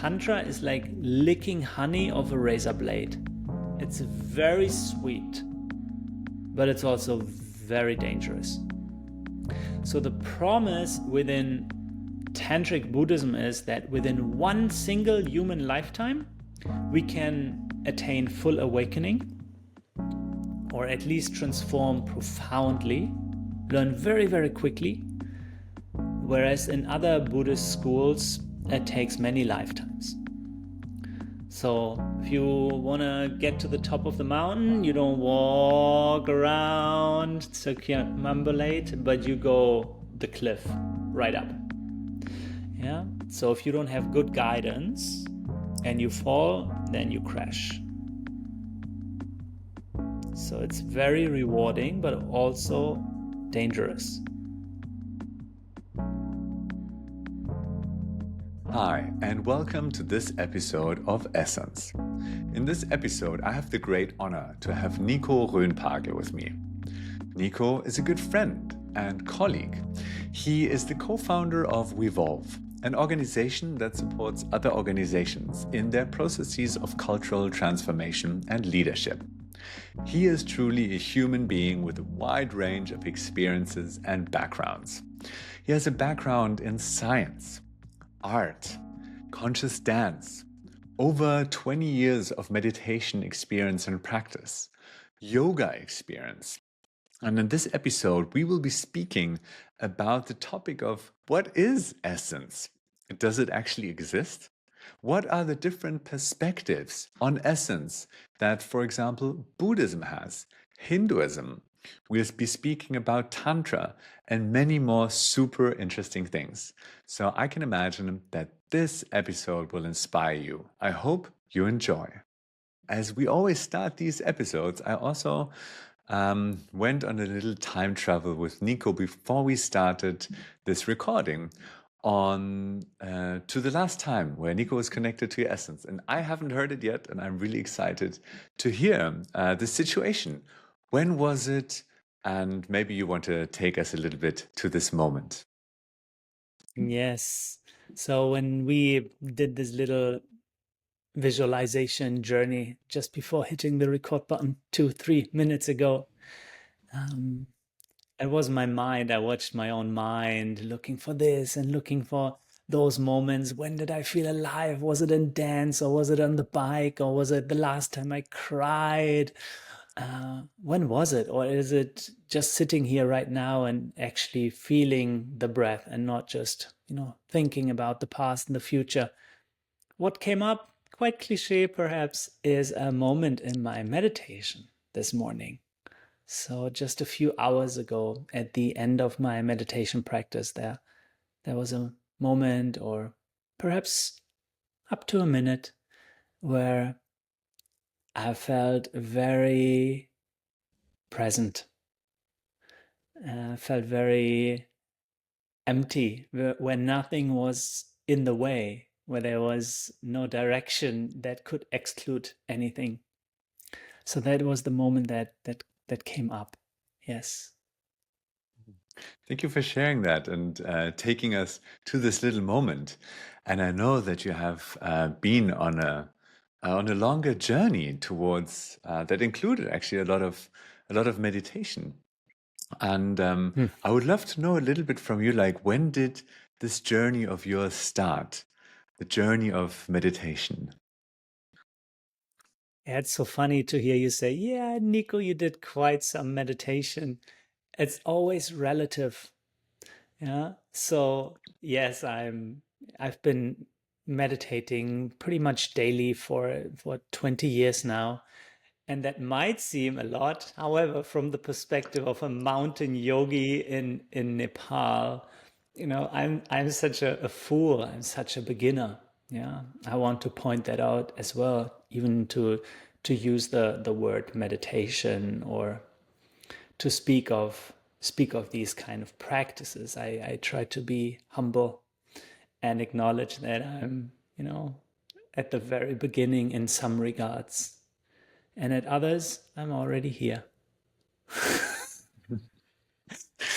Tantra is like licking honey off a razor blade. It's very sweet, but it's also very dangerous. So the promise within Tantric Buddhism is that within one single human lifetime, we can attain full awakening, or at least transform profoundly, learn very, very quickly, whereas in other Buddhist schools, it takes many lifetimes. So if you want to get to the top of the mountain, you don't walk around, circumambulate, but you go the cliff right up. Yeah. So if you don't have good guidance and you fall, then you crash. So it's very rewarding, but also dangerous. Hi, and welcome to this episode of Essence. In this episode, I have the great honor to have Nico Rönpagel with me. Nico is a good friend and colleague. He is the co-founder of wevolve, an organization that supports other organizations in their processes of cultural transformation and leadership. He is truly a human being with a wide range of experiences and backgrounds. He has a background in science, art, conscious dance, over 20 years of meditation experience and practice, yoga experience. And in this episode, we will be speaking about the topic of what is essence? Does it actually exist? What are the different perspectives on essence that, for example, Buddhism has, Hinduism? We'll be speaking about Tantra and many more super interesting things. So I can imagine that this episode will inspire you. I hope you enjoy. As we always start these episodes, I also went on a little time travel with Nico before we started this recording to the last time where Nico was connected to your essence. And I haven't heard it yet, and I'm really excited to hear the situation. When was it? And maybe you want to take us a little bit to this moment. Yes. So when we did this little visualization journey just before hitting the record button 2-3 minutes ago, it was my mind. I watched my own mind looking for this and looking for those moments. When did I feel alive? Was it in dance, or was it on the bike, or was it the last time I cried? When was it? Or is it just sitting here right now and actually feeling the breath and not just, thinking about the past and the future? What came up, quite cliche perhaps, is a moment in my meditation this morning. So just a few hours ago, at the end of my meditation practice, there was a moment, or perhaps up to a minute, where I felt very present. Felt very empty, where nothing was in the way, where there was no direction that could exclude anything. So that was the moment that came up. Yes. Thank you for sharing that and taking us to this little moment. And I know that you have been on a longer journey towards that included actually a lot of meditation. And I would love to know a little bit from you, like, when did this journey of yours start? The journey of meditation. Yeah, it's so funny to hear you say, yeah, Nico, you did quite some meditation. It's always relative. Yeah. So yes, I've been meditating pretty much daily for 20 years now. And that might seem a lot. However, from the perspective of a mountain yogi in Nepal, I'm such a fool. I'm such a beginner. Yeah, I want to point that out as well, even to use the word meditation, or to speak of these kind of practices. I try to be humble and acknowledge that I'm, at the very beginning in some regards. And at others, I'm already here.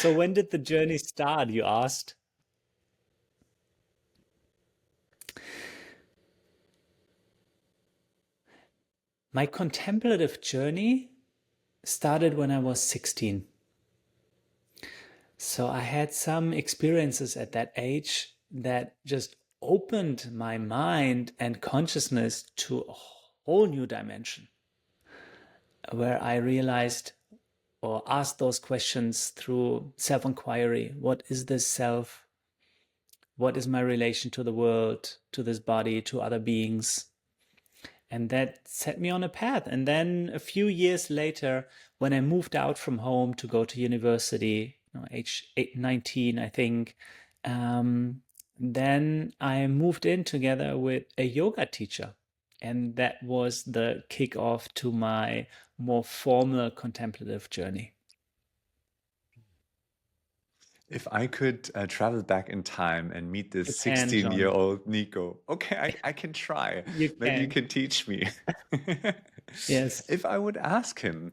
So when did the journey start, you asked? My contemplative journey started when I was 16. So I had some experiences at that age that just opened my mind and consciousness to a whole new dimension, where I realized or asked those questions through self-inquiry. What is this self? What is my relation to the world, to this body, to other beings? And that set me on a path. And then a few years later, when I moved out from home to go to university, age 19, I think, then I moved in together with a yoga teacher. And that was the kickoff to my more formal contemplative journey. If I could travel back in time and meet You this can, John. 16-year-old Nico, okay, I can try. You Maybe you can. can teach me. Yes. If I would ask him,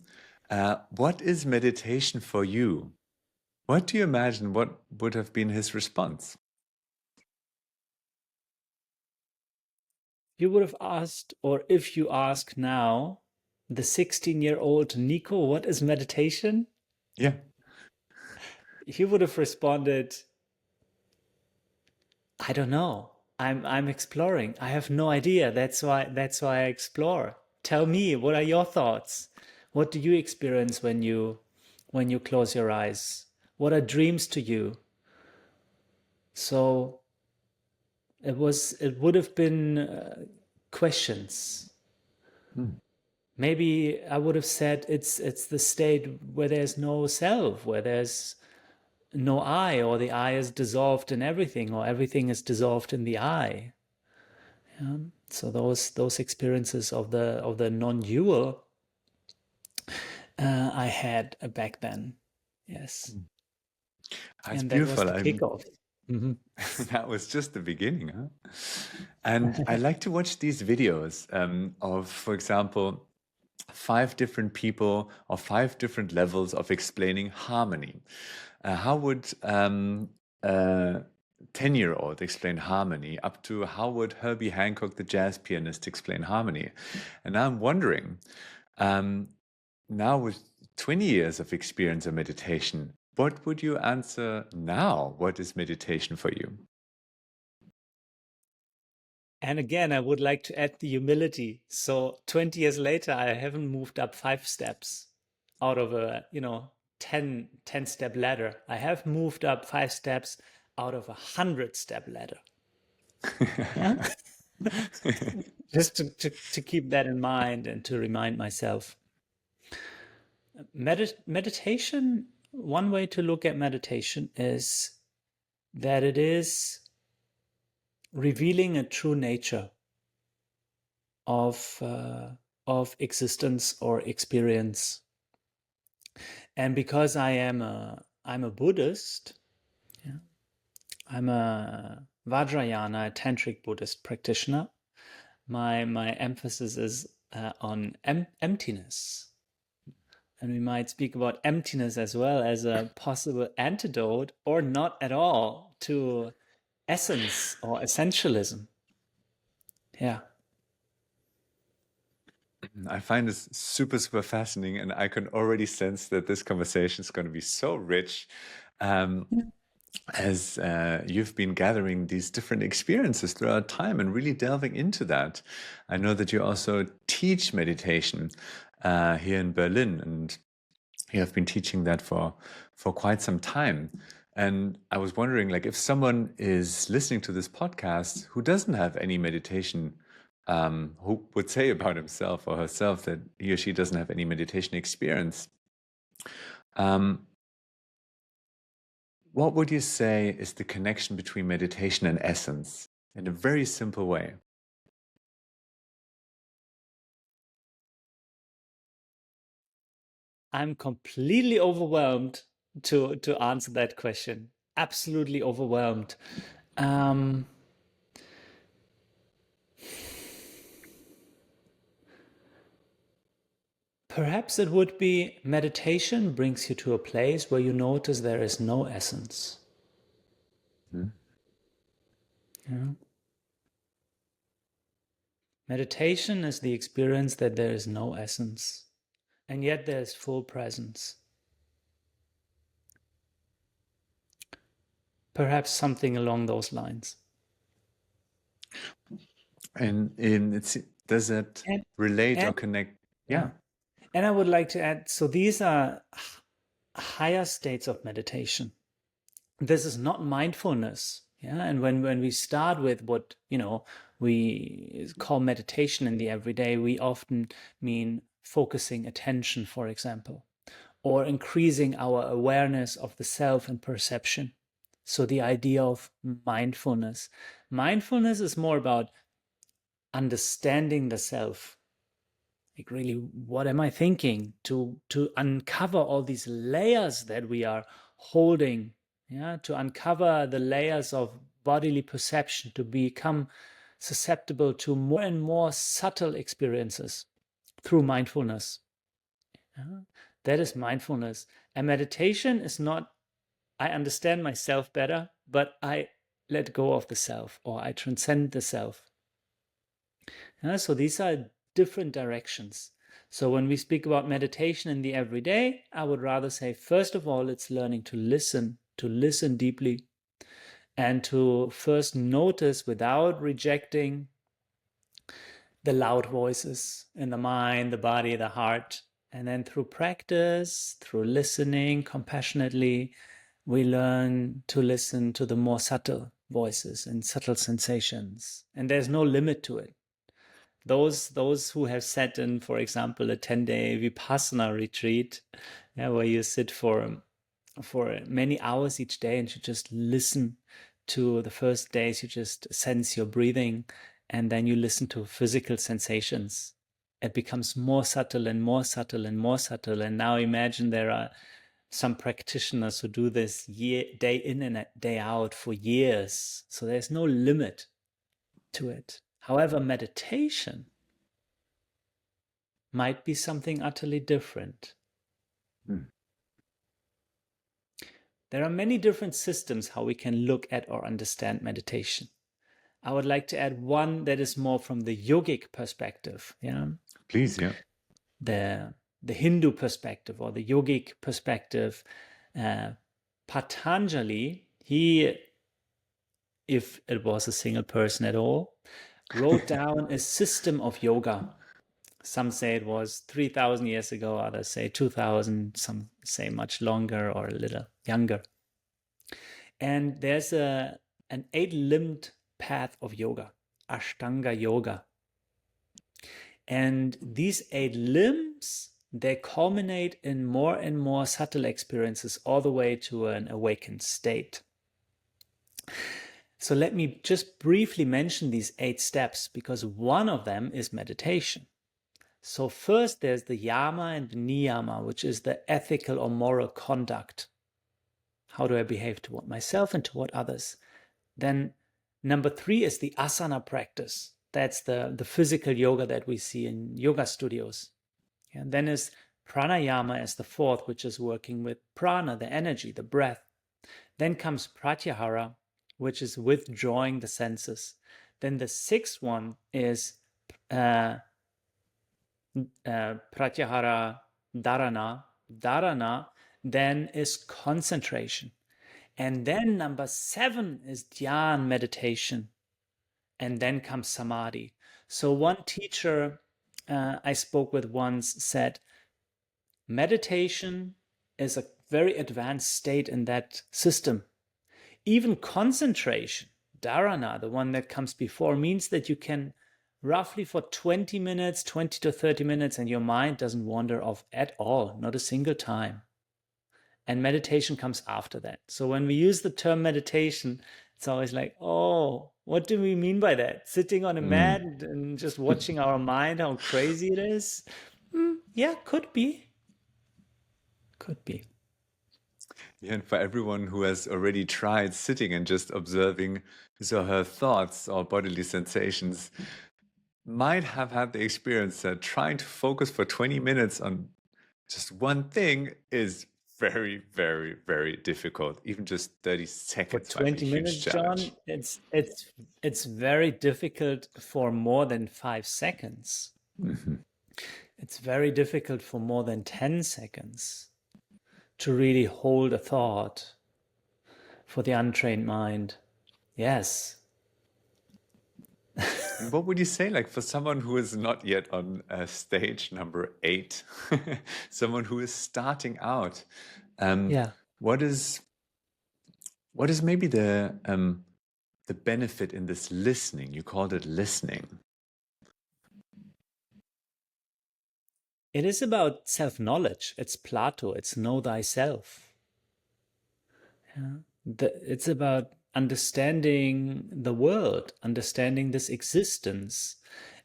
what is meditation for you? What do you imagine what would have been his response? You would have asked, or if you ask now, the 16-year-old Nico, what is meditation? Yeah. He would have responded, I don't know. I'm exploring. I have no idea. That's why I explore. Tell me, what are your thoughts? What do you experience when you close your eyes? What are dreams to you? So it would have been questions. Maybe I would have said it's the state where there's no self, where there's no I, or the I is dissolved in everything, or everything is dissolved in the I. So those experiences of the non-dual I had back then. Yes. That's And that was beautiful. the kickoff. Mhm. That was just the beginning, huh? And I like to watch these videos of, for example, 5 different people or 5 different levels of explaining harmony. How would a 10-year-old explain harmony, up to how would Herbie Hancock, the jazz pianist, explain harmony? And I'm wondering, um, now with 20 years of experience of meditation, what would you answer now? What is meditation for you? And again, I would like to add the humility. So 20 years later, I haven't moved up 5 steps out of a, 10 step ladder. I have moved up 5 steps out of 100-step ladder. Yeah. Just to keep that in mind and to remind myself. Meditation, one way to look at meditation is that it is revealing a true nature of existence or experience. And because I'm a Buddhist, yeah, I'm a Vajrayana, a Tantric Buddhist practitioner. My emphasis is on emptiness. And we might speak about emptiness as well as a possible antidote, or not at all, to essence or essentialism. Yeah. I find this super, super fascinating, and I can already sense that this conversation is going to be so rich. As you've been gathering these different experiences throughout time and really delving into that. I know that you also teach meditation here in Berlin, and you have been teaching that for quite some time. And I was wondering, like, if someone is listening to this podcast who doesn't have any meditation, who would say about himself or herself that he or she doesn't have any meditation experience, what would you say is the connection between meditation and essence in a very simple way? I'm completely overwhelmed to answer that question. Absolutely overwhelmed. Perhaps it would be meditation brings you to a place where you notice there is no essence. Yeah. Meditation is the experience that there is no essence, and yet there is full presence. Perhaps something along those lines. And does that And, relate or and connect? yeah. Yeah. And I would like to add, so these are higher states of meditation. This is not mindfulness. Yeah. And when we start with what, we call meditation in the everyday, we often mean focusing attention, for example, or increasing our awareness of the self and perception. So the idea of mindfulness. Mindfulness is more about understanding the self. Like, really, what am I thinking? To uncover all these layers that we are holding, yeah, to uncover the layers of bodily perception, to become susceptible to more and more subtle experiences through mindfulness. Yeah? That is mindfulness. And meditation is not, I understand myself better, but I let go of the self, or I transcend the self. Yeah, so these are different directions. So when we speak about meditation in the everyday, I would rather say, first of all, it's learning to listen deeply, and to first notice without rejecting the loud voices in the mind, the body, the heart. And then through practice, through listening compassionately, we learn to listen to the more subtle voices and subtle sensations. And there's no limit to it. Those who have sat in, for example, a 10-day Vipassana retreat, yeah, where you sit for many hours each day and you just listen to the first days, you just sense your breathing, and then you listen to physical sensations. It becomes more subtle and more subtle and more subtle. And now imagine there are some practitioners who do this day in and day out for years. So there's no limit to it. However, meditation might be something utterly different. Mm. There are many different systems how we can look at or understand meditation. I would like to add one that is more from the yogic perspective. Yeah, Please, yeah. the Hindu perspective or the yogic perspective. Patanjali, he, if it was a single person at all, wrote down a system of yoga. Some say it was 3,000 years ago, others say 2,000, some say much longer or a little younger. And there's an 8-limbed path of yoga, Ashtanga yoga. And these 8 limbs, they culminate in more and more subtle experiences all the way to an awakened state. So let me just briefly mention these 8 steps, because one of them is meditation. So first there's the yama and the niyama, which is the ethical or moral conduct. How do I behave toward myself and toward others? Then number 3 is the asana practice. That's the physical yoga that we see in yoga studios. And then is pranayama as the 4th, which is working with prana, the energy, the breath. Then comes pratyahara, which is withdrawing the senses. Then the 6th one is pratyahara dharana. Dharana then is concentration. And then number 7 is dhyan, meditation. And then comes samadhi. So one teacher I spoke with once said, meditation is a very advanced state in that system. Even concentration, dharana, the one that comes before, means that you can roughly for 20 minutes, 20 to 30 minutes, and your mind doesn't wander off at all, not a single time. And meditation comes after that. So when we use the term meditation, it's always like, oh, what do we mean by that? Sitting on a mat and just watching our mind, how crazy it is? Yeah, could be. Could be. Yeah, and for everyone who has already tried sitting and just observing his or her thoughts or bodily sensations, might have had the experience that trying to focus for 20 minutes on just one thing is very, very, very difficult. Even just 30 For seconds might be a 20 huge minutes, John, challenge. it's very difficult for more than 5 seconds. Mhm. It's very difficult for more than 10 seconds to really hold a thought for the untrained mind. Yes. And what would you say, like for someone who is not yet on stage number 8, someone who is starting out, um, Yeah. what is maybe the benefit in this listening? You called it listening. It is about self-knowledge. It's Plato. It's know thyself. Yeah. It's about understanding the world, understanding this existence.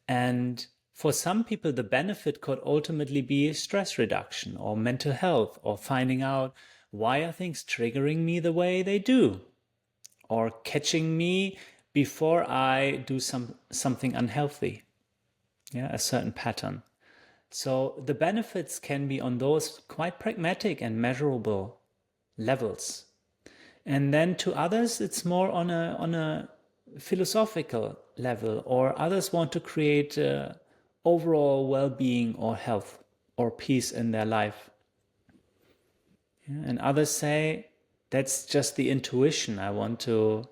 And for some people, the benefit could ultimately be stress reduction or mental health or finding out why are things triggering me the way they do or catching me before I do something unhealthy, yeah, a certain pattern. So the benefits can be on those quite pragmatic and measurable levels. And then to others, it's more on a philosophical level, or others want to create overall well-being or health or peace in their life. Yeah, and others say that's just the intuition. I want to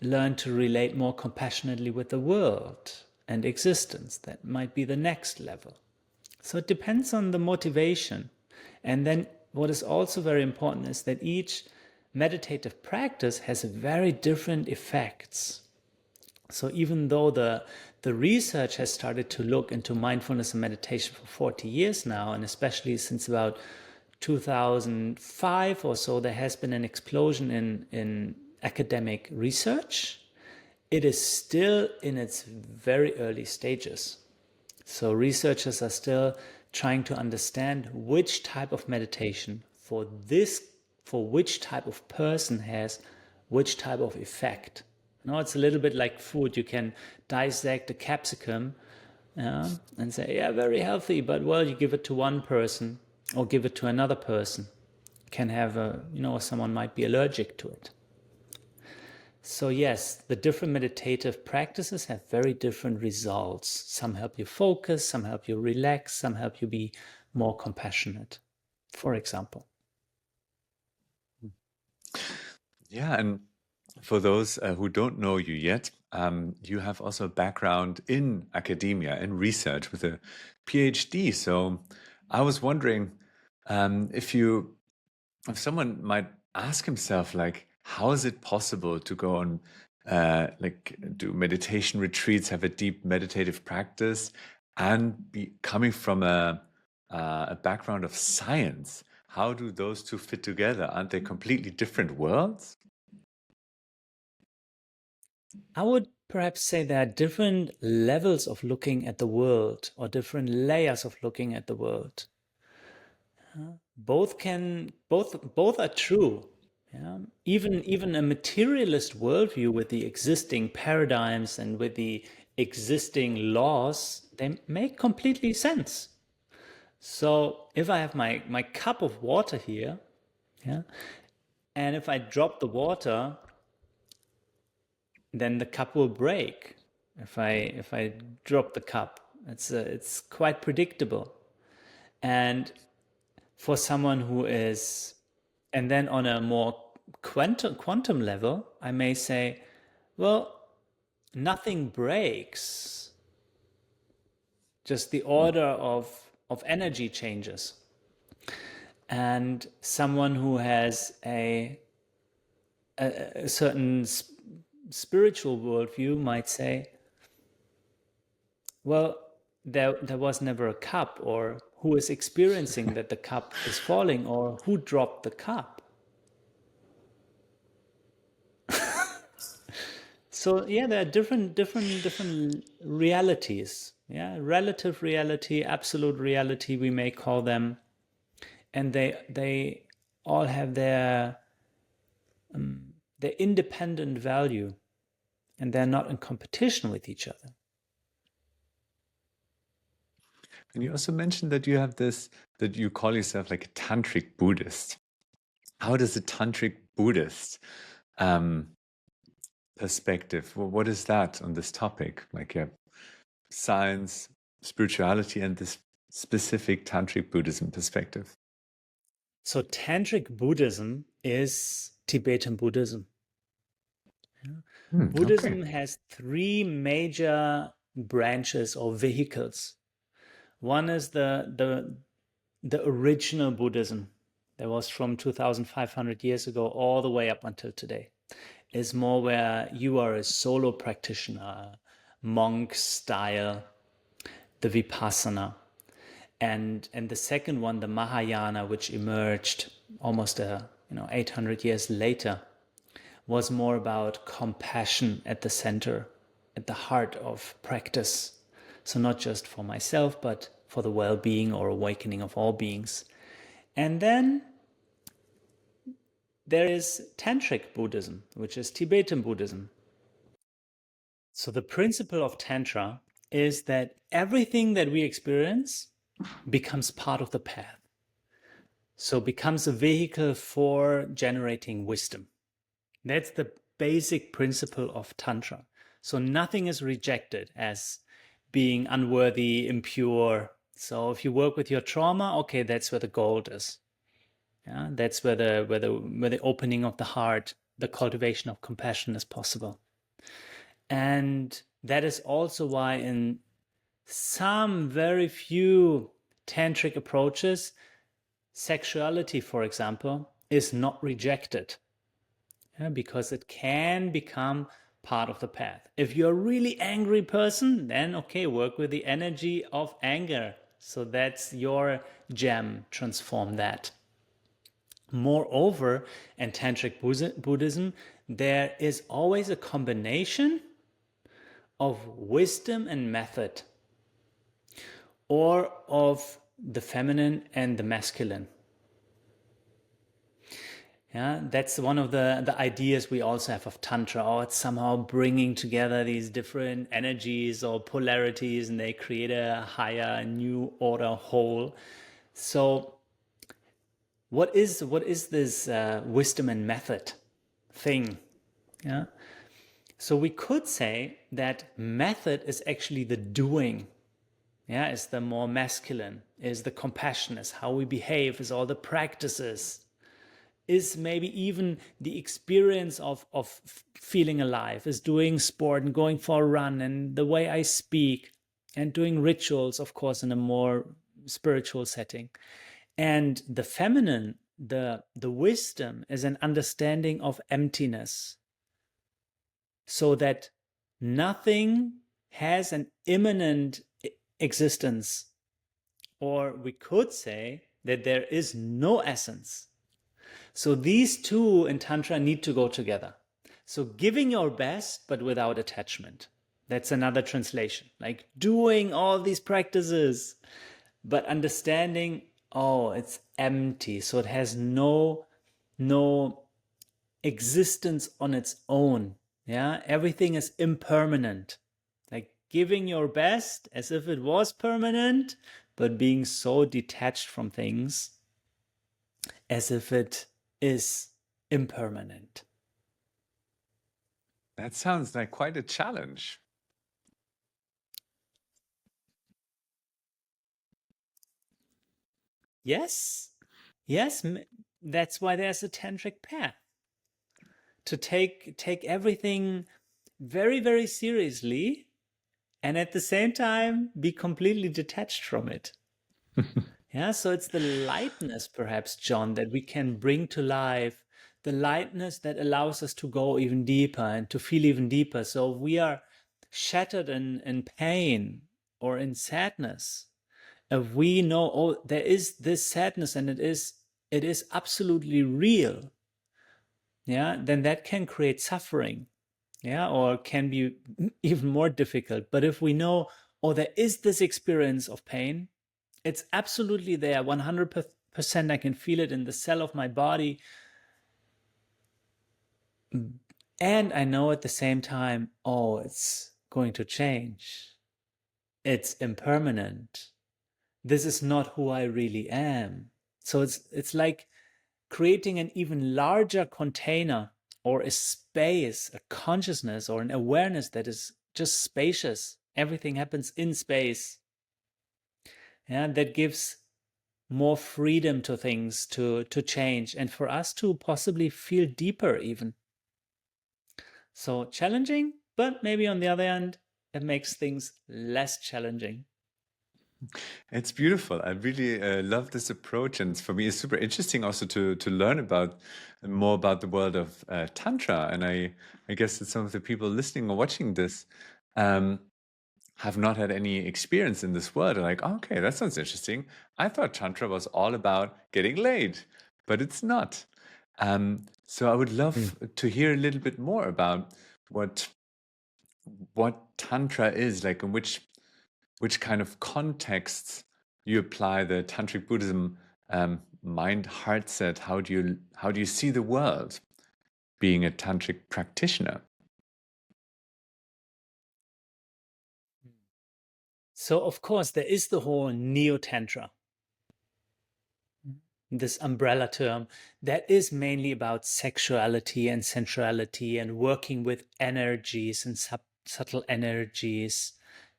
learn to relate more compassionately with the world and existence. That might be the next level. So it depends on the motivation. And then what is also very important is that each meditative practice has very different effects. So even though the research has started to look into mindfulness and meditation for 40 years now, and especially since about 2005 or so, there has been an explosion in academic research. It is still in its very early stages. So researchers are still trying to understand which type of meditation for which type of person has which type of effect. Now it's a little bit like food. You can dissect a capsicum, yeah, and say, yeah, very healthy, but well, you give it to one person or give it to another person. Can have someone might be allergic to it. So yes, the different meditative practices have very different results. Some help you focus, some help you relax, some help you be more compassionate, for example. Yeah, and for those who don't know you yet, you have also a background in academia and research with a PhD. So I was wondering if someone might ask himself, like, how is it possible to go on, like, do meditation retreats, have a deep meditative practice, and be coming from a background of science? How do those two fit together? Aren't they completely different worlds? I would perhaps say there are different levels of looking at the world or different layers of looking at the world. Both are true. Yeah? Even a materialist worldview with the existing paradigms and with the existing laws, they make completely sense. So if I have my cup of water here, yeah, and if I drop the water, then the cup will break. If I drop the cup, it's quite predictable. And for someone who is, and then on a more quantum level, I may say, well, nothing breaks, just the order of energy changes. And someone who has a certain spiritual worldview might say, well, there was never a cup, or who is experiencing that the cup is falling, or who dropped the cup. So yeah, there are different realities. Yeah, relative reality, absolute reality, we may call them, and they all have their independent value, and they're not in competition with each other. And you also mentioned that you have this, that you call yourself like a Tantric Buddhist. how does a Tantric Buddhist um, perspective, what is that on this topic? Like science, spirituality, and this specific Tantric Buddhism perspective. So Tantric Buddhism is Tibetan Buddhism. Okay. Buddhism has three major branches or vehicles. One is the original Buddhism that was from 2,500 years ago all the way up until today. Is more where you are a solo practitioner, monk style, the Vipassana. And the second one, the Mahayana, which emerged almost 800 years later, was more about compassion at the center, at the heart of practice. So not just for myself, but for the well-being or awakening of all beings. And then there is Tantric Buddhism, which is Tibetan Buddhism. So the principle of Tantra is that everything that we experience becomes part of the path. So becomes a vehicle for generating wisdom. That's the basic principle of Tantra. So nothing is rejected as being unworthy, impure. So if you work with your trauma, okay, that's where the gold is. Yeah, that's where the opening of the heart, the cultivation of compassion is possible. And that is also why in some very few tantric approaches, sexuality, for example, is not rejected. Because it can become part of the path. If you're a really angry person, then okay, work with the energy of anger. So that's your gem, transform that. Moreover, in Tantric Buddhism, there is always a combination of wisdom and method, or of the feminine and the masculine. Yeah, that's one of the ideas we also have of Tantra. Oh, it's somehow bringing together these different energies or polarities, and they create a higher, new order whole. So what is this wisdom and method thing? Yeah. So we could say that method is actually the doing. Yeah, is the more masculine, is the compassion, is how we behave, is all the practices, is maybe even the experience of feeling alive, is doing sport and going for a run, and the way I speak, and doing rituals, of course, in a more spiritual setting. And the feminine, the wisdom, is an understanding of emptiness, so that nothing has an immanent existence. Or we could say that there is no essence. So these two in Tantra need to go together. So giving your best, but without attachment. That's another translation. Like doing all these practices, but understanding, oh, it's empty. So it has no existence on its own. Yeah, everything is impermanent. Like giving your best as if it was permanent, but being so detached from things as if it is impermanent. That sounds like quite a challenge. Yes, yes, that's why there's a tantric path. To take everything very, very seriously, and at the same time be completely detached from it. Yeah, so it's the lightness, perhaps, John, that we can bring to life, the lightness that allows us to go even deeper and to feel even deeper. So we are shattered in pain or in sadness. If we know, oh, there is this sadness and it is absolutely real, yeah, then that can create suffering, yeah, or can be even more difficult. But if we know, oh, there is this experience of pain, it's absolutely there, 100%. I can feel it in the cell of my body. And I know at the same time, oh, it's going to change. It's impermanent. This is not who I really am. So it's like creating an even larger container or a space, a consciousness or an awareness that is just spacious. Everything happens in space. Yeah, that gives more freedom to things to change and for us to possibly feel deeper even. So challenging, but maybe on the other hand, it makes things less challenging. It's beautiful. I really love this approach, and for me, it's super interesting also to learn about more about the world of Tantra. And I guess that some of the people listening or watching this um, have not had any experience in this world. They're like, "Oh, okay, that sounds interesting. I thought Tantra was all about getting laid, but it's not." So I would love to hear a little bit more about what what Tantra is like, and which kind of contexts you apply the Tantric Buddhism mind heart set. How do you see the world being a Tantric practitioner? So of course there is the whole neo-tantra, this umbrella term that is mainly about sexuality and sensuality and working with energies and subtle energies.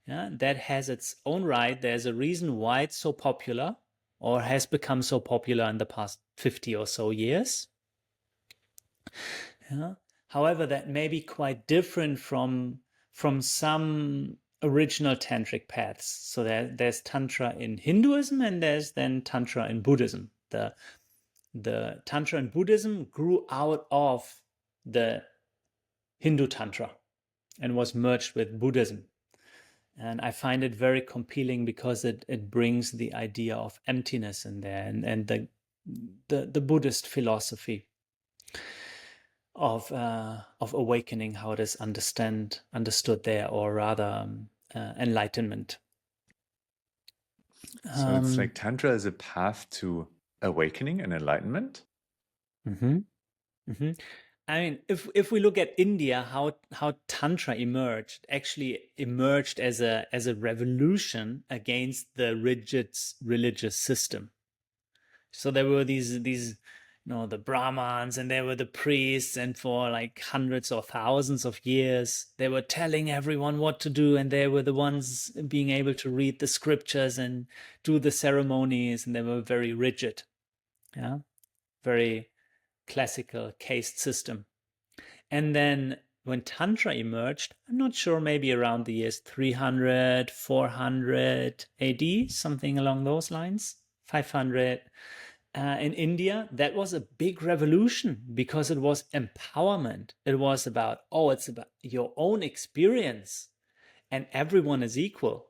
Yeah, that has its own right. There's a reason why it's so popular or has become so popular in the past 50 or so years. Yeah. However, that may be quite different from some original tantric paths. So there's tantra in Hinduism and there's then tantra in Buddhism. The tantra in Buddhism grew out of the Hindu tantra and was merged with Buddhism. And I find it very compelling because it brings the idea of emptiness in there and the Buddhist philosophy of awakening, how it is understood there, or rather enlightenment. So it's like Tantra is a path to awakening and enlightenment. Mm-hmm, mm-hmm. I mean, if we look at India, how Tantra emerged, actually emerged as a revolution against the rigid religious system. So there were these the Brahmins, and there were the priests, and for like hundreds or thousands of years they were telling everyone what to do, and they were the ones being able to read the scriptures and do the ceremonies, and they were very rigid. Yeah, very classical caste system. And then when Tantra emerged, I'm not sure, maybe around the years 300, 400 AD, something along those lines, 500. In India, that was a big revolution because it was empowerment. It was about, it's about your own experience and everyone is equal.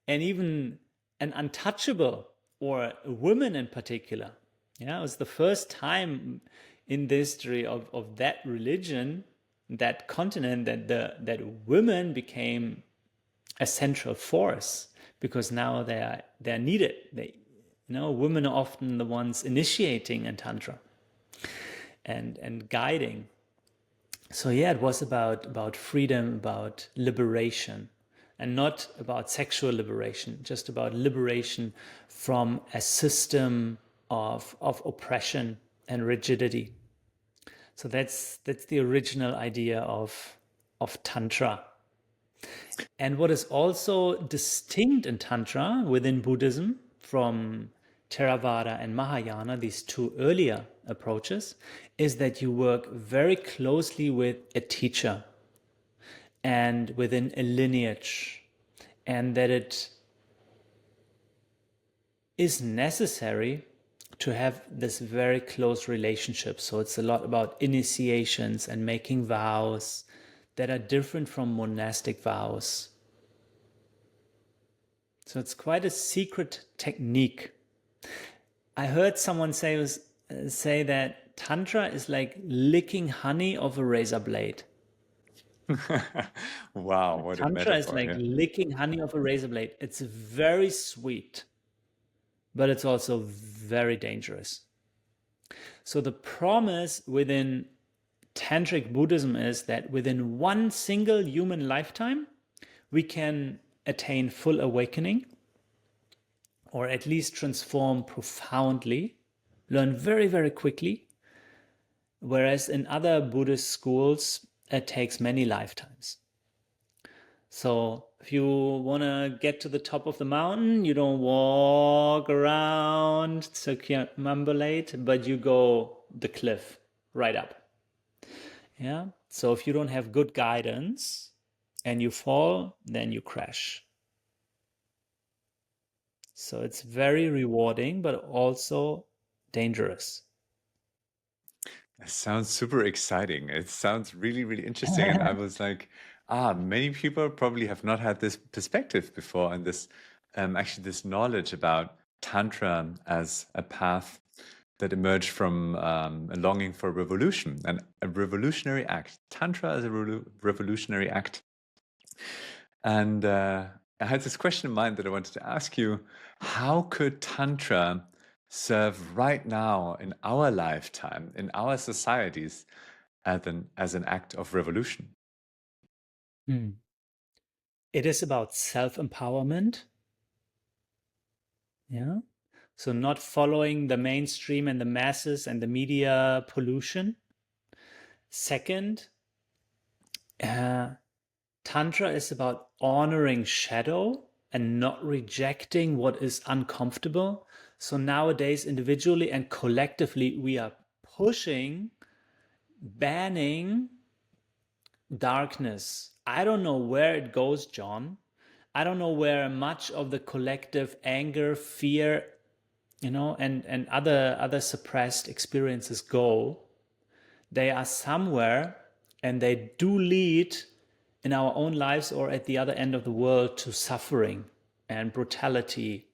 And even an untouchable or a woman in particular. Yeah, it was the first time in the history of that religion, that continent, that women became a central force because now they're needed. Women are often the ones initiating in Tantra and guiding. So yeah, it was about freedom, about liberation, and not about sexual liberation, just about liberation from a system of oppression and rigidity. So that's the original idea of Tantra. And what is also distinct in Tantra within Buddhism from Theravada and Mahayana, these two earlier approaches, is that you work very closely with a teacher and within a lineage, and that it is necessary to have this very close relationship. So it's a lot about initiations and making vows that are different from monastic vows. So it's quite a secret technique. I heard someone say that Tantra is like licking honey off a razor blade. Wow, what a Tantra is metaphor! like Yeah. licking honey off a razor blade. It's very sweet, but it's also very dangerous. So the promise within Tantric Buddhism is that within one single human lifetime, we can attain full awakening, or at least transform profoundly. learn very, very quickly. Whereas in other Buddhist schools, it takes many lifetimes. So if you want to get to the top of the mountain, you don't walk around, circumambulate, but you go the cliff right up. Yeah. So if you don't have good guidance and you fall, then you crash. So it's very rewarding, but also dangerous. It sounds super exciting. It sounds really, really interesting. And I was like, many people probably have not had this perspective before, and this actually this knowledge about Tantra as a path that emerged from a longing for revolution and a revolutionary act. Tantra as a revolutionary act. And I had this question in mind that I wanted to ask you. How could Tantra serve right now in our lifetime, in our societies, as an act of revolution? Hmm. It is about self-empowerment. Yeah. So not following the mainstream and the masses and the media pollution. Second, Tantra is about honoring shadow and not rejecting what is uncomfortable. So nowadays, individually and collectively, we are pushing, banning darkness. I don't know where it goes, John. I don't know where much of the collective anger, fear, and other suppressed experiences go. They are somewhere, and they do lead in our own lives or at the other end of the world to suffering and brutality.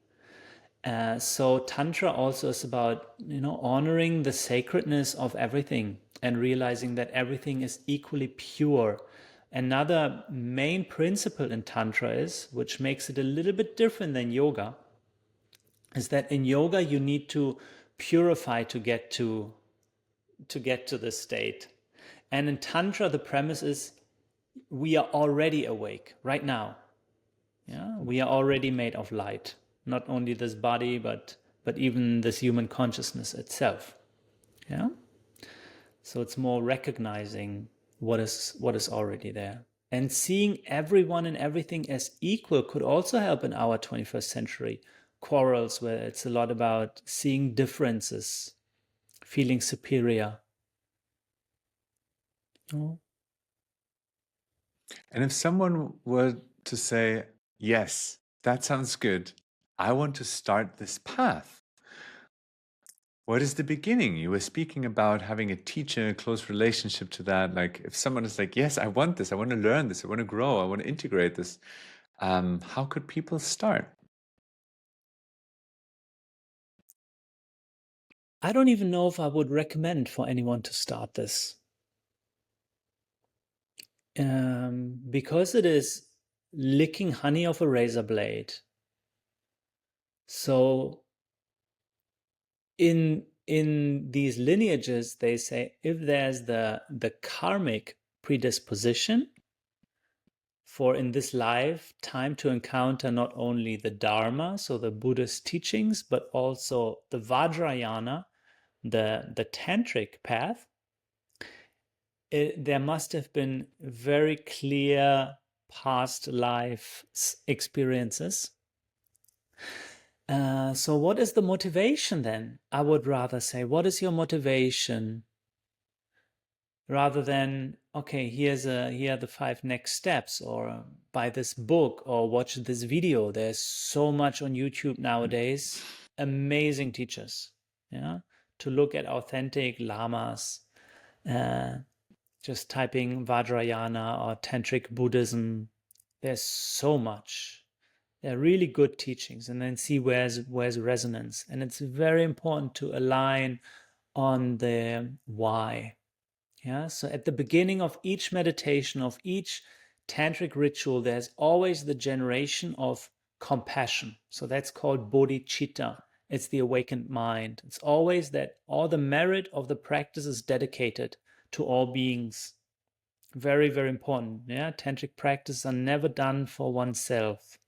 So Tantra also is about, honoring the sacredness of everything and realizing that everything is equally pure. Another main principle in Tantra is, which makes it a little bit different than yoga, is that in yoga you need to purify to get to this state. And in Tantra, the premise is we are already awake right now. Yeah, we are already made of light. Not only this body, but even this human consciousness itself. Yeah. So it's more recognizing what is already there. And seeing everyone and everything as equal could also help in our 21st century quarrels, where it's a lot about seeing differences, feeling superior. Oh. And if someone were to say, yes, that sounds good, I want to start this path, what is the beginning? You were speaking about having a teacher, a close relationship to that. Like if someone is like, yes, I want this, I want to learn this, I want to grow, I want to integrate this, how could people start? I don't even know if I would recommend for anyone to start this. Because it is licking honey off a razor blade. So in these lineages, they say if there's the karmic predisposition for in this lifetime to encounter not only the Dharma, so the Buddhist teachings, but also the Vajrayana, the Tantric path, there must have been very clear past life experiences. So what is the motivation then? I would rather say, what is your motivation? Rather than, okay, here are the 5 next steps, or buy this book, or watch this video. There's so much on YouTube nowadays. Amazing teachers, yeah, to look at authentic lamas. Just typing Vajrayana or Tantric Buddhism. There's so much. They're really good teachings, and then see where's resonance. And it's very important to align on the why. Yeah. So at the beginning of each meditation, of each tantric ritual, there's always the generation of compassion. So that's called bodhicitta. It's the awakened mind. It's always that all the merit of the practice is dedicated to all beings. Very, very important. Yeah. Tantric practices are never done for oneself.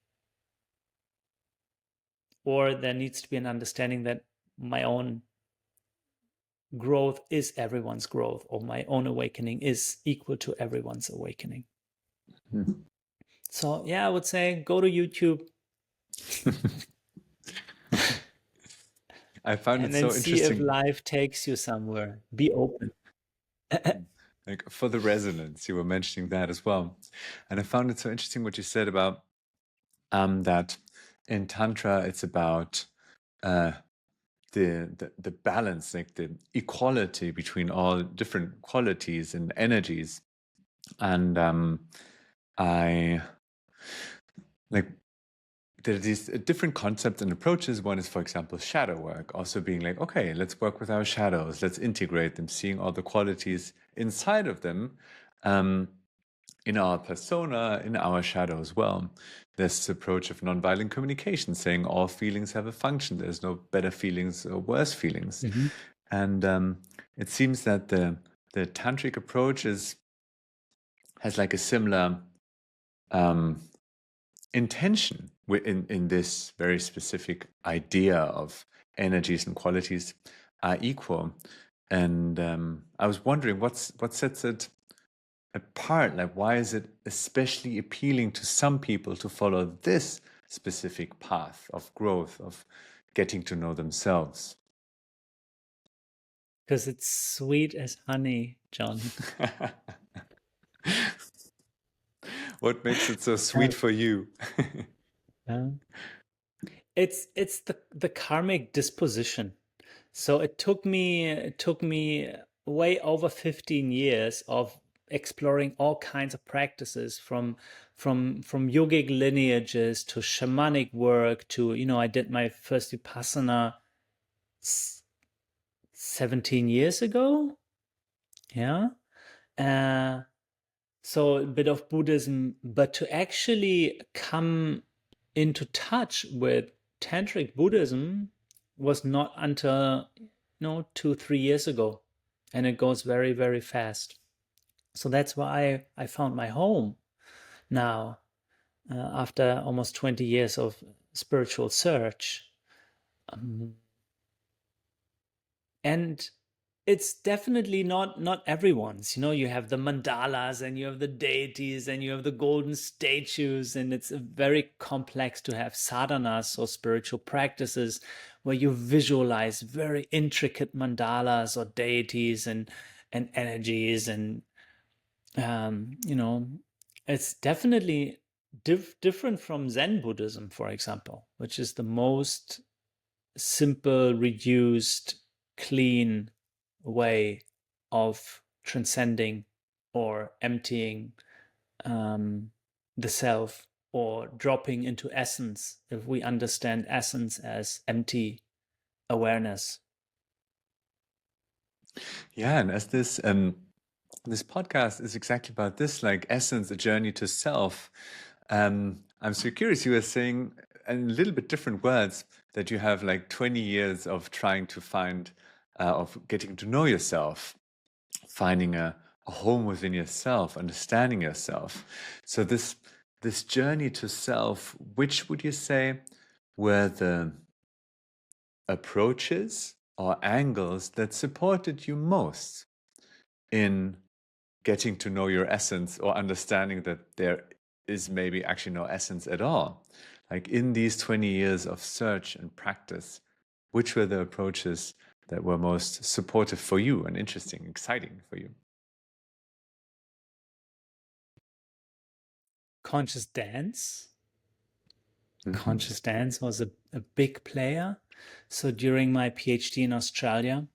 Or there needs to be an understanding that my own growth is everyone's growth, or my own awakening is equal to everyone's awakening. So yeah, I would say go to YouTube I found and it then so see if interesting, life takes you somewhere. Be open. like for the resonance, you were mentioning that as well. And I found it so interesting what you said about that in Tantra, it's about the balance, like the equality between all different qualities and energies. And I like there are these different concepts and approaches. One is, for example, shadow work, also being like, okay, let's work with our shadows, let's integrate them, seeing all the qualities inside of them, in our persona, in our shadow as well. There's this approach of nonviolent communication, saying all feelings have a function. There's no better feelings or worse feelings. Mhm. And it seems that the tantric approach has like a similar intention in this very specific idea of energies and qualities are equal. And I was wondering what sets it apart. Like, why is it especially appealing to some people to follow this specific path of growth, of getting to know themselves? Because it's sweet as honey, John. What makes it so sweet for you? Yeah. It's the karmic disposition. So it took me way over 15 years of exploring all kinds of practices from yogic lineages to shamanic work to, I did my first vipassana 17 years ago. Yeah. So a bit of Buddhism, but to actually come into touch with Tantric Buddhism was not until 2-3 years ago, and it goes very, very fast. So that's why I found my home now, after almost 20 years of spiritual search. And it's definitely not everyone's. You have the mandalas and you have the deities and you have the golden statues, and it's very complex to have sadhanas or spiritual practices where you visualize very intricate mandalas or deities and energies, and it's definitely different from Zen Buddhism, for example, which is the most simple, reduced, clean way of transcending or emptying the self, or dropping into essence, if we understand essence as empty awareness. Yeah, and as this podcast is exactly about this, like essence, a journey to self. I'm so curious. You were saying in a little bit different words that you have like 20 years of trying to find, of getting to know yourself, finding a home within yourself, understanding yourself. So this journey to self, which would you say were the approaches or angles that supported you most in getting to know your essence, or understanding that there is maybe actually no essence at all? Like in these 20 years of search and practice, which were the approaches that were most supportive for you and interesting, exciting for you? Conscious dance. Mhm. Conscious dance was a big player. So during my PhD in Australia,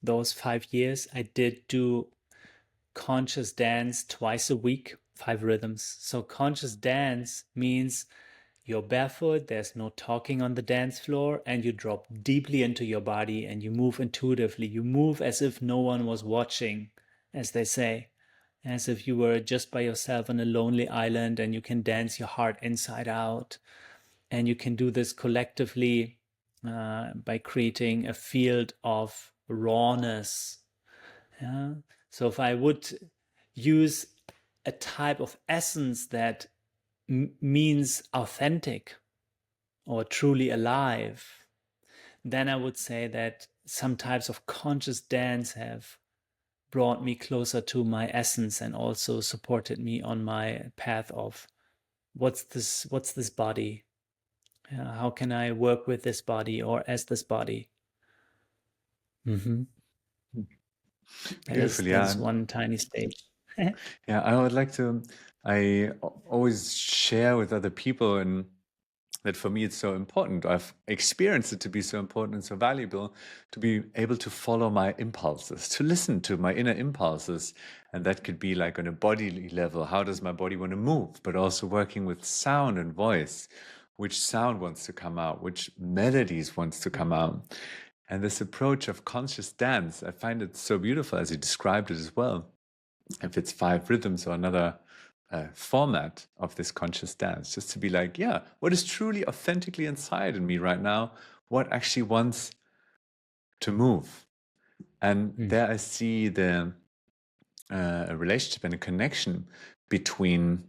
those 5 years, I did do conscious dance twice a week, 5 rhythms. So conscious dance means you're barefoot, there's no talking on the dance floor, and you drop deeply into your body and you move intuitively. You move as if no one was watching, as they say, as if you were just by yourself on a lonely island, and you can dance your heart inside out. And you can do this collectively by creating a field of rawness. Yeah? So if I would use a type of essence that means authentic or truly alive, then I would say that some types of conscious dance have brought me closer to my essence and also supported me on my path of what's this body? How can I work with this body or as this body? Mm-hmm. Beautiful, That yeah. is one tiny stage. Yeah, I would like to, always share with other people, and that for me it's so important. I've experienced it to be so important and so valuable to be able to follow my impulses, to listen to my inner impulses. And that could be like on a bodily level, how does my body want to move? But also working with sound and voice, which sound wants to come out, which melodies wants to come out. And this approach of conscious dance, I find it so beautiful as you described it as well. If it's 5 rhythms or another format of this conscious dance, just to be like, yeah, what is truly authentically inside in me right now? What actually wants to move? And there I see the a relationship and a connection between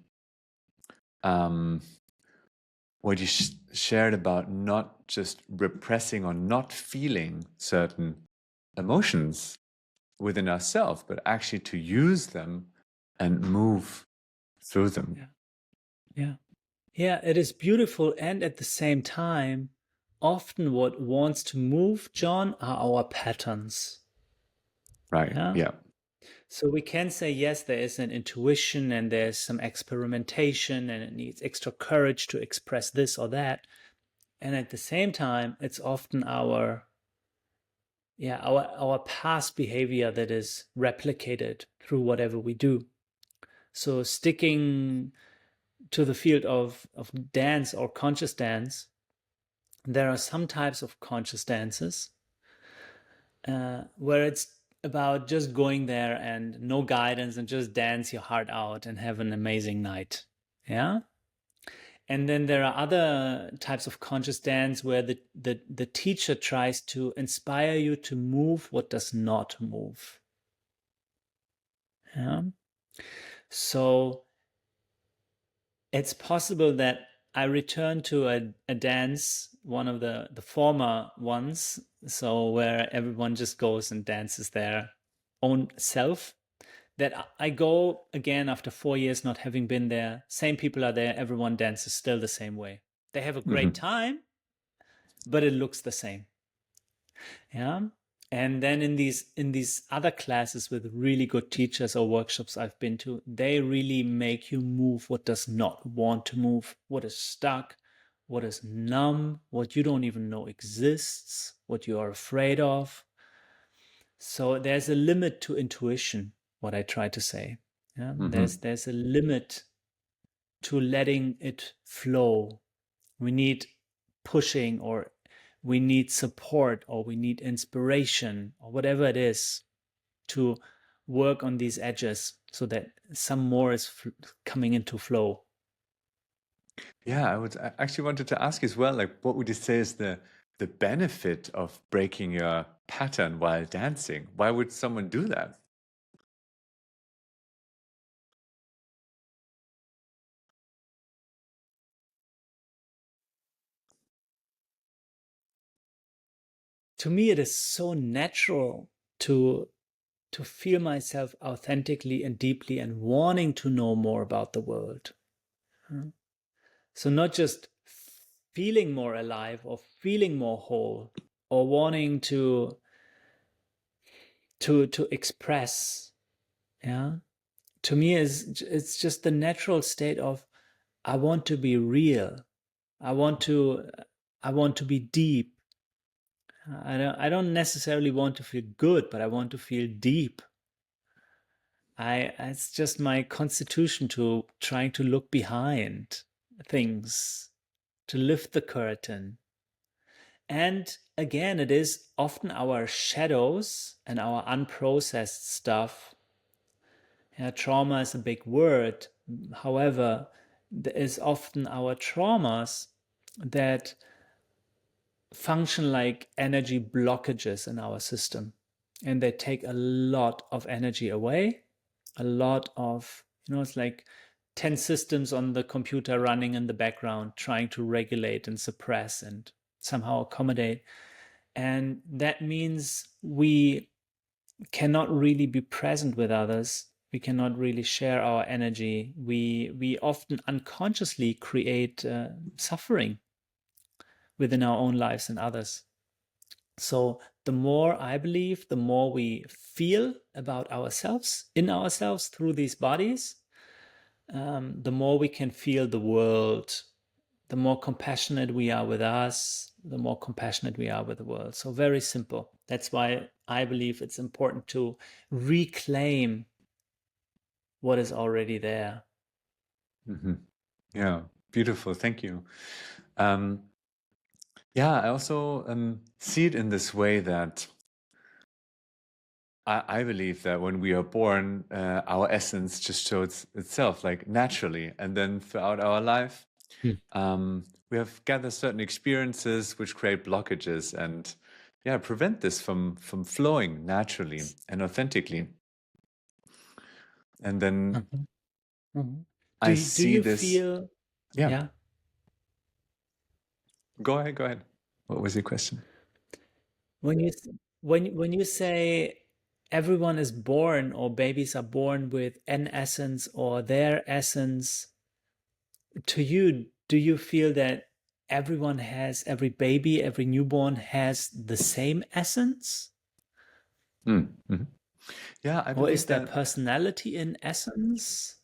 what you shared about not just repressing or not feeling certain emotions within ourselves, but actually to use them and move through them. Yeah, it is beautiful. And at the same time, often what wants to move, John, are our patterns. Right. Yeah. Yeah. So we can say, yes, there is an intuition and there's some experimentation and it needs extra courage to express this or that. And at the same time, it's often our past behavior that is replicated through whatever we do. So sticking to the field of dance or conscious dance, there are some types of conscious dances where it's about just going there and no guidance and just dance your heart out and have an amazing night. Yeah. And then there are other types of conscious dance where the teacher tries to inspire you to move what does not move. Yeah. So it's possible that I return to a dance, one of the former ones, so where everyone just goes and dances their own self, that I go again after 4 years not having been there. Same people are there, everyone dances still the same way. They have a great time, but it looks the same. Yeah. And then in these other classes with really good teachers or workshops I've been to, they really make you move what does not want to move, what is stuck, what is numb, what you don't even know exists, what you are afraid of. So there's a limit to intuition, what I try to say. Yeah? There's a limit to letting it flow. We need pushing, or we need support, or we need inspiration, or whatever it is, to work on these edges so that some more is coming into flow. Yeah, I actually wanted to ask as well, like, what would you say is the benefit of breaking your pattern while dancing? Why would someone do that? To me, it is so natural to feel myself authentically and deeply and wanting to know more about the world. So not just feeling more alive or feeling more whole or wanting to express. Yeah. To me, it's just the natural state of I want to be real. I want to be deep. I don't necessarily want to feel good, but I want to feel deep. It's just my constitution to trying to look behind things, to lift the curtain. And again, it is often our shadows and our unprocessed stuff. Yeah, trauma is a big word. However, there is often our traumas that function like energy blockages in our system. And they take a lot of energy away, a lot of, it's like 10 systems on the computer running in the background, trying to regulate and suppress and somehow accommodate. And that means we cannot really be present with others. We cannot really share our energy. We often unconsciously create suffering within our own lives and others. So the more, I believe, the more we feel about ourselves, in ourselves through these bodies, the more we can feel the world, the more compassionate we are with us, the more compassionate we are with the world. So very simple. That's why I believe it's important to reclaim what is already there. Yeah, beautiful. Thank you. Yeah, I also see it in this way that I believe that when we are born, our essence just shows itself like naturally, and then throughout our life, we have gathered certain experiences which create blockages and yeah, prevent this from flowing naturally and authentically. And then I Do see you this. feel, Yeah, yeah, go ahead, go ahead. What was your question? when you when you say everyone is born or babies are born with an essence or their essence, to you, do you feel that every baby, every newborn has the same essence? Mm-hmm. Yeah, I Or believe is there that. personality in essence?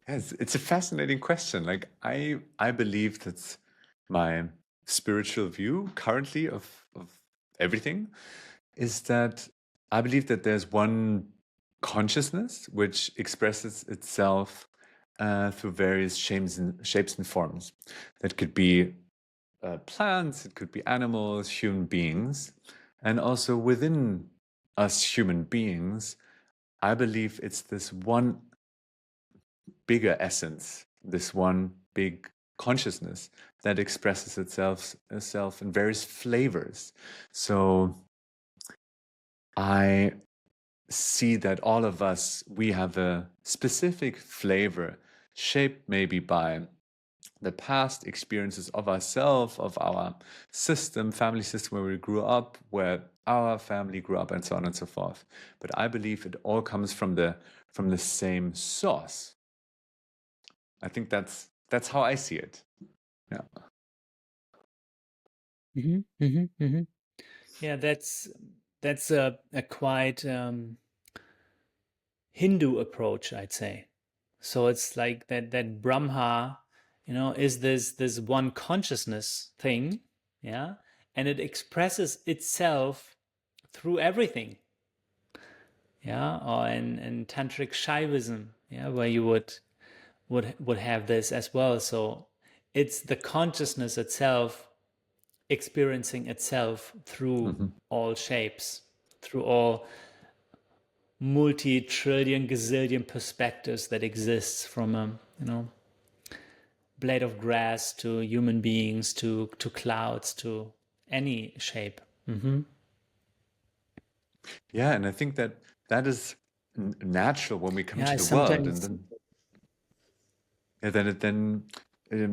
Yes, it's a fascinating question. Like I believe that's my spiritual view currently of everything is that I believe that there's one consciousness which expresses itself through various shapes and forms. That could be plants, it could be animals, human beings, and also within us human beings, I believe it's this one bigger essence, this one big consciousness that expresses itself in various flavors. So I see that all of us, we have a specific flavor shaped maybe by the past experiences of ourselves, of our system, family system where we grew up, where our family grew up, and so on and so forth. But I believe it all comes from the same source. I think that's how I see it. Yeah. Yeah, that's a quite Hindu approach, I'd say. So it's like that Brahma, is this one consciousness thing, yeah, and it expresses itself through everything, yeah, or in Tantric Shaivism, yeah, where you would have this as well. So it's the consciousness itself experiencing itself through Mm-hmm. all shapes, through all multi-trillion gazillion perspectives that exists from a blade of grass to human beings to clouds to any shape. Yeah, and I think that that is natural when we come Yeah, to I the world, and sometimes, then yeah,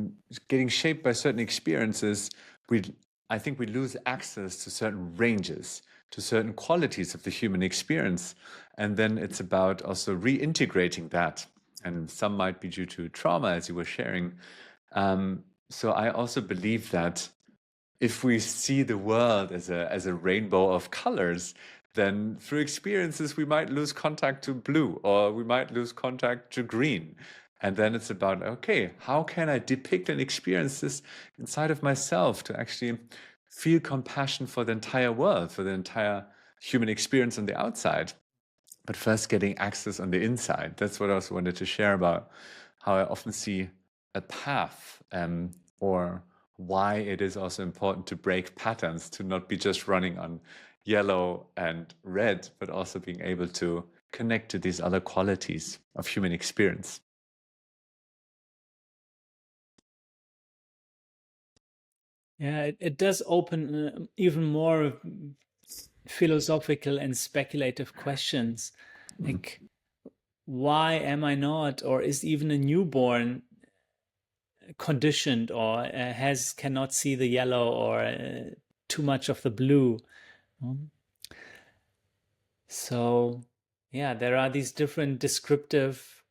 getting shaped by certain experiences, we I think we lose access to certain ranges, to certain qualities of the human experience, and then it's about also reintegrating that. And some might be due to trauma, as you were sharing. So I also believe that if we see the world as a rainbow of colors, then through experiences we might lose contact to blue or we might lose contact to green. And then it's about, okay, how can I depict and experience this inside of myself to actually feel compassion for the entire world, for the entire human experience on the outside? But first, getting access on the inside. That's what I also wanted to share about how I often see a path or why it is also important to break patterns, to not be just running on yellow and red, but also being able to connect to these other qualities of human experience. yeah, it does open even more philosophical and speculative questions, Mhm. like why am I not, or is even a newborn conditioned or has cannot see the yellow or too much of the blue. So yeah, there are these different descriptive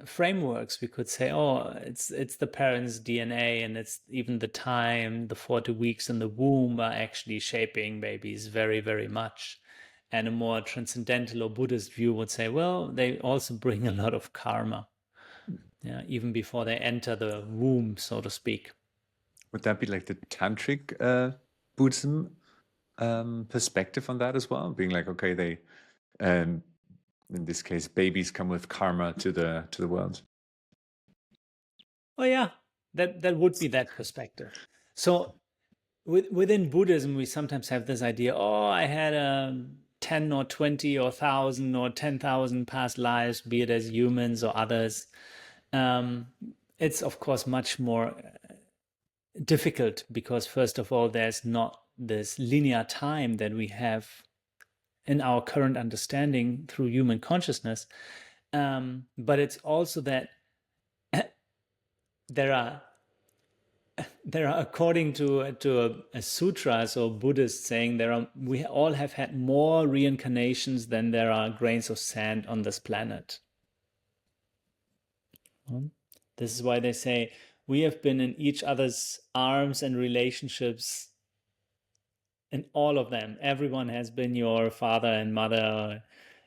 frameworks. We could say, oh, it's the parent's DNA, and it's even the time, the 40 weeks in the womb are actually shaping babies very, very much. And a more transcendental or Buddhist view would say, well, they also bring a lot of karma, yeah, even before they enter the womb, so to speak. Would that be like the Tantric Buddhism perspective on that as well? Being like, okay, they, in this case, babies come with karma to the world. Oh yeah, that would be that perspective. So within Buddhism, we sometimes have this idea, oh, I had a 10 or 20 or 1,000 or 10,000 past lives, be it as humans or others. It's of course much more difficult because first of all, there's not this linear time that we have in our current understanding through human consciousness. But it's also that there are according to a sutras or Buddhist saying, we all have had more reincarnations than there are grains of sand on this planet. This is why they say we have been in each other's arms and relationships, in all of them. Everyone has been your father and mother,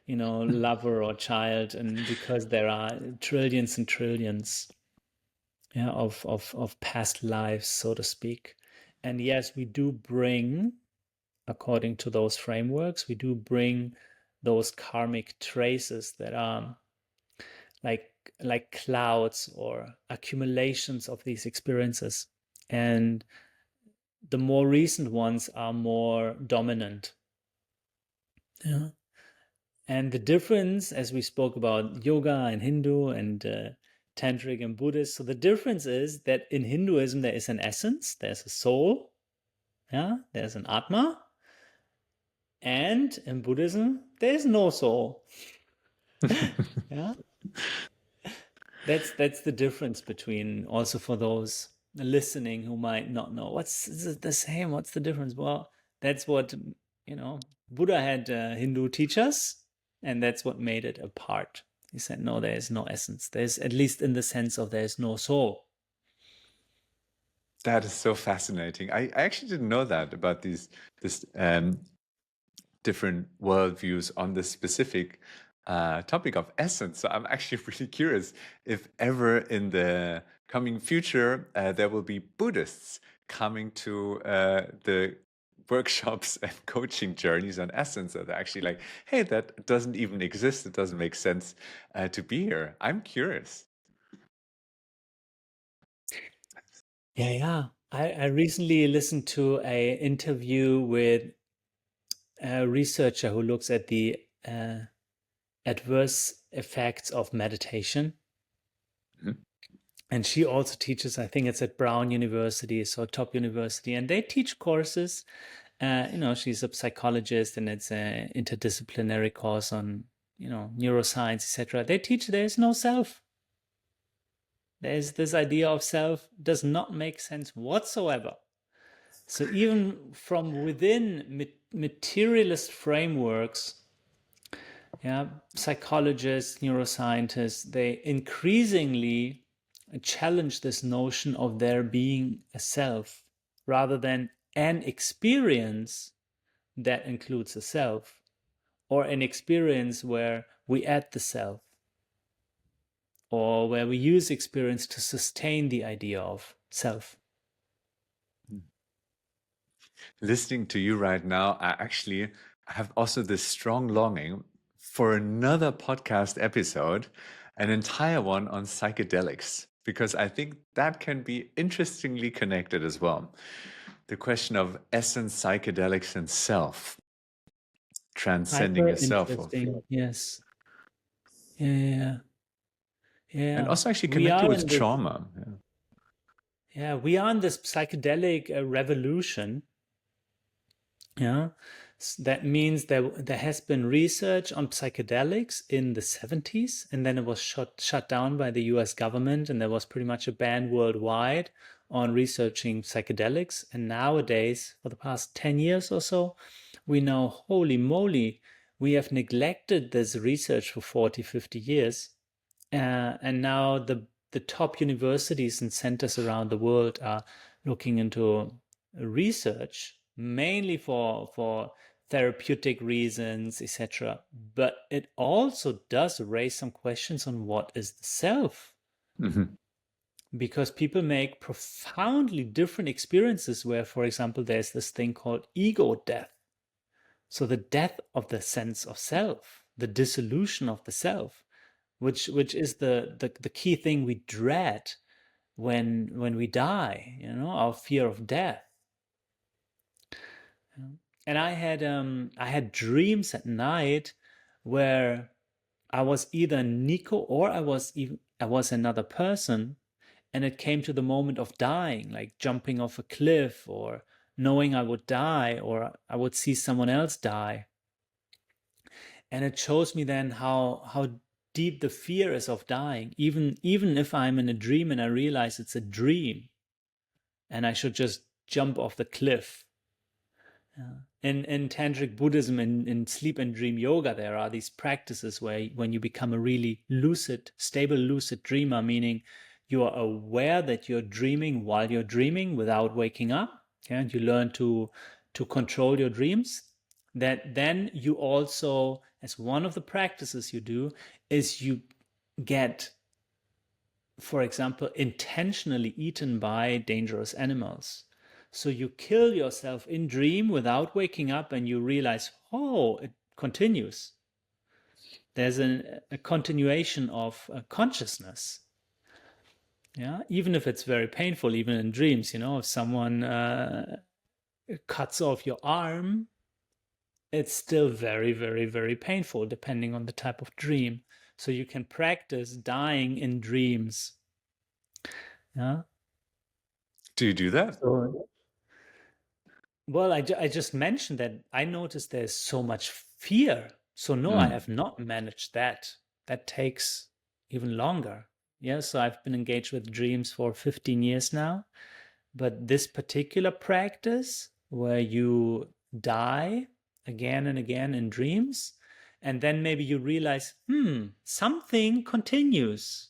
lover or child, and because there are trillions and trillions, yeah, of past lives, so to speak. And yes, we do bring, according to those frameworks, we do bring those karmic traces that are like clouds or accumulations of these experiences. And the more recent ones are more dominant. Yeah. And the difference, as we spoke about yoga and Hindu and Tantric and Buddhist, so the difference is that in Hinduism there is an essence, there's a soul, yeah, there's an Atma, and in Buddhism there's no soul. Yeah, that's the difference between, also for those listening who might not know what's the same, what's the difference. Well, that's what Buddha had Hindu teachers, and that's what made it apart. He said, no, there is no essence. There's, at least in the sense of, there's no soul. That is so fascinating. I actually didn't know that about this different worldviews on this specific topic of essence. So I'm actually really curious if ever in the coming future there will be Buddhists coming to the workshops and coaching journeys on essence, that are actually like, hey, that doesn't even exist. It doesn't make sense to be here. I'm curious. Yeah. I recently listened to an interview with a researcher who looks at the adverse effects of meditation. Mhm. And she also teaches, I think it's at Brown University, so top university, and they teach courses. She's a psychologist, and it's an interdisciplinary course on, neuroscience, etc. They teach there's no self. There's this idea of self does not make sense whatsoever. So even from within materialist frameworks, yeah, psychologists, neuroscientists, they increasingly challenge this notion of there being a self rather than an experience that includes a self, or an experience where we add the self, or where we use experience to sustain the idea of self. Listening to you right now, I actually have also this strong longing for another podcast episode, an entire one on psychedelics, because I think that can be interestingly connected as well. The question of essence, psychedelics, and self, transcending Hyper yourself. interesting. Yes. Yeah. And Yeah. also actually We connected are with in this. trauma. Yeah, we are in this psychedelic revolution. Yeah. That means there has been research on psychedelics in the 70s, and then it was shut down by the US government, and there was pretty much a ban worldwide on researching psychedelics. And nowadays, for the past 10 years or so, we know, holy moly, we have neglected this research for 40, 50 years. And now the top universities and centers around the world are looking into research, mainly for therapeutic reasons, etc. But it also does raise some questions on what is the self. Mm-hmm. Because people make profoundly different experiences where, for example, there's this thing called ego death. So the death of the sense of self, the dissolution of the self, which is the key thing we dread when we die, our fear of death. And I had dreams at night where I was either Nico or I was another person, and it came to the moment of dying, like jumping off a cliff or knowing I would die or I would see someone else die. And it shows me then how deep the fear is of dying, even if I'm in a dream and I realize it's a dream and I should just jump off the cliff. In Tantric Buddhism, in sleep and dream yoga, there are these practices where when you become a really lucid, stable lucid dreamer, meaning you are aware that you're dreaming while you're dreaming without waking up, and you learn to control your dreams, that then you also, as one of the practices you do, is you get, for example, intentionally eaten by dangerous animals. So you kill yourself in dream without waking up, and you realize, oh, it continues. There's a continuation of consciousness. Yeah, even if it's very painful, even in dreams, if someone cuts off your arm, it's still very, very, very painful, depending on the type of dream. So you can practice dying in dreams. Yeah. Do you do that? So, well, I just mentioned that I noticed there's so much fear. So no, I have not managed that. That takes even longer. Yeah, so I've been engaged with dreams for 15 years now. But this particular practice where you die again and again in dreams, and then maybe you realize, something continues.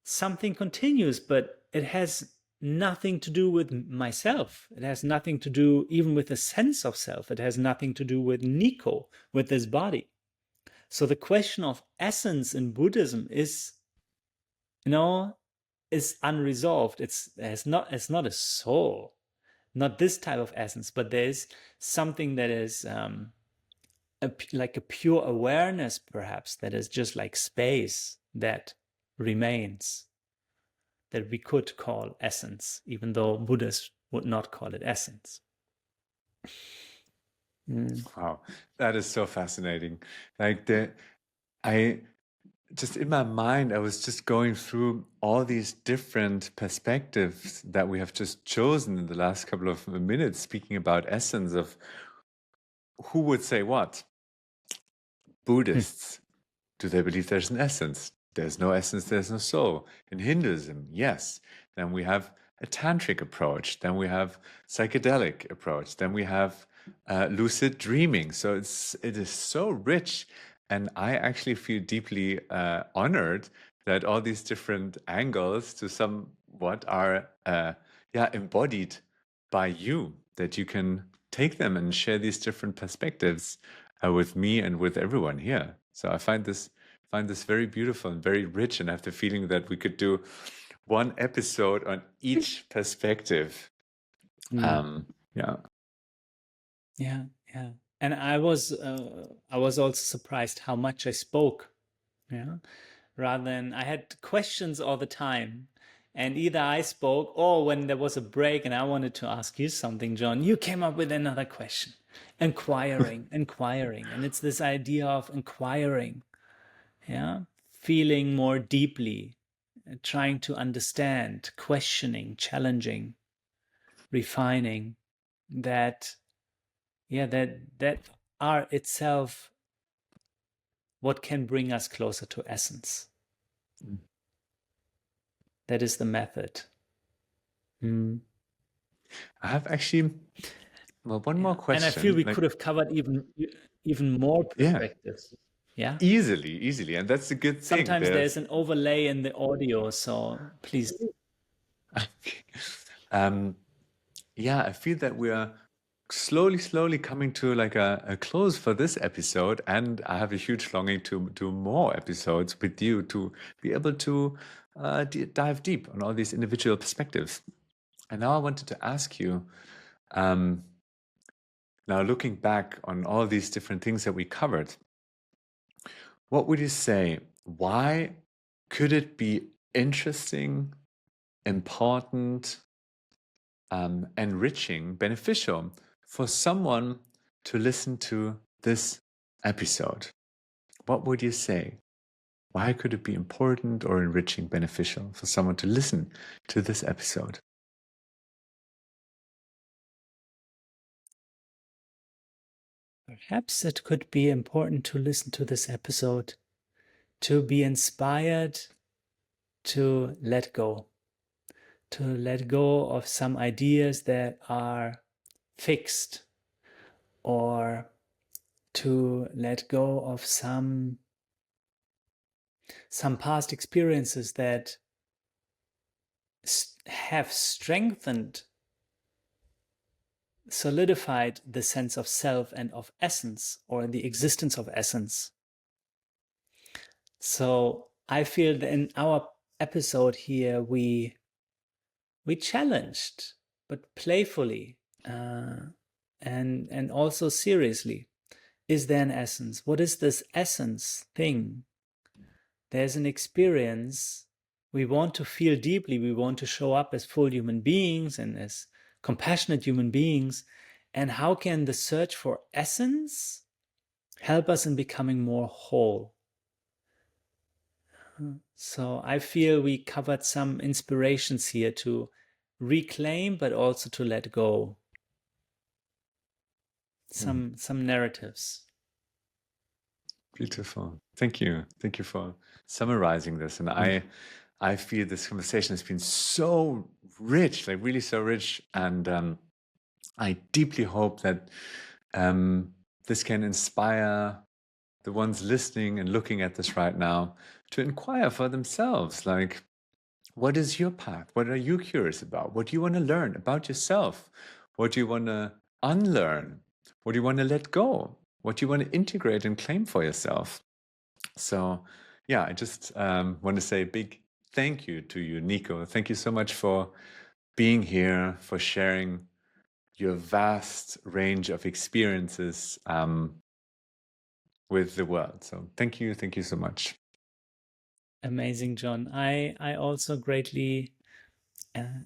Something continues, but it has nothing to do with myself. It has nothing to do even with the sense of self. It has nothing to do with Nico, with this body. So the question of essence in Buddhism is, is unresolved. It's not a soul, not this type of essence, but there's something that is like a pure awareness, perhaps, that is just like space that remains, that we could call essence, even though Buddhists would not call it essence. Wow, that is so fascinating. Like I just in my mind, I was just going through all these different perspectives that we have just chosen in the last couple of minutes, speaking about essence of who would say what. Buddhists, do they believe there's an essence? There's no essence, there's no soul. In Hinduism, yes. Then we have a tantric approach. Then we have psychedelic approach. Then we have lucid dreaming. So it is so rich, and I actually feel deeply honored that all these different angles to somewhat are embodied by you. That you can take them and share these different perspectives with me and with everyone here. So I find this very beautiful and very rich, and I have the feeling that we could do one episode on each perspective. Yeah. And I was also surprised how much I spoke. Yeah, rather than I had questions all the time, and either I spoke, or when there was a break and I wanted to ask you something, John, you came up with another question. Inquiring, and it's this idea of inquiring, feeling more deeply, trying to understand, questioning, challenging, refining, that are itself what can bring us closer to essence. That is the method. Mm. I have actually, well, one more question. And I feel we could have covered even more perspectives. Yeah. Easily. And that's a good thing. Sometimes there's an overlay in the audio, so please. Yeah, I feel that we are slowly coming to like a close for this episode, and I have a huge longing to do more episodes with you to be able to dive deep on all these individual perspectives. And now I wanted to ask you, now looking back on all these different things that we covered, what would you say? Why could it be interesting, important, enriching, beneficial for someone to listen to this episode? What would you say? Why could it be important or enriching, beneficial for someone to listen to this episode? Perhaps it could be important to listen to this episode, to be inspired to let go of some ideas that are fixed, or to let go of some past experiences that have solidified the sense of self and of essence, or the existence of essence. So I feel that in our episode here, we challenged, but playfully, and also seriously. Is there an essence? What is this essence thing? There's an experience. We want to feel deeply. We want to show up as full human beings and as compassionate human beings. And how can the search for essence help us in becoming more whole? So I feel we covered some inspirations here to reclaim, but also to let go. Some narratives. Beautiful. Thank you for summarizing this. And I feel this conversation has been so rich, like really so rich. And I deeply hope that this can inspire the ones listening and looking at this right now to inquire for themselves, like, what is your path? What are you curious about? What do you want to learn about yourself? What do you want to unlearn? What do you want to let go? What do you want to integrate and claim for yourself? So yeah, I just want to say a big thank you to you, Nico. Thank you so much for being here, for sharing your vast range of experiences with the world. So thank you so much. Amazing, John. I also greatly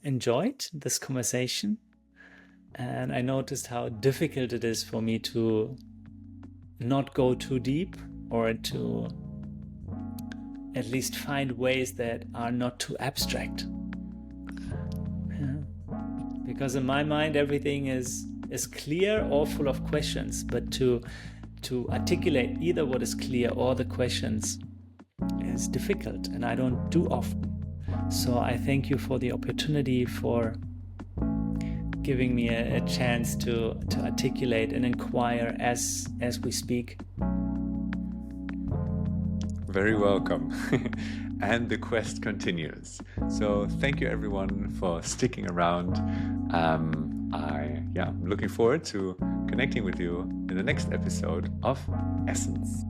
enjoyed this conversation, and I noticed how difficult it is for me to not go too deep, or to at least find ways that are not too abstract. Because in my mind, everything is clear or full of questions, but to articulate either what is clear or the questions is difficult, and I don't do often. So I thank you for the opportunity, for giving me a chance to articulate and inquire as we speak. Very welcome. And the quest continues. So thank you everyone for sticking around. I'm looking forward to connecting with you in the next episode of Essence.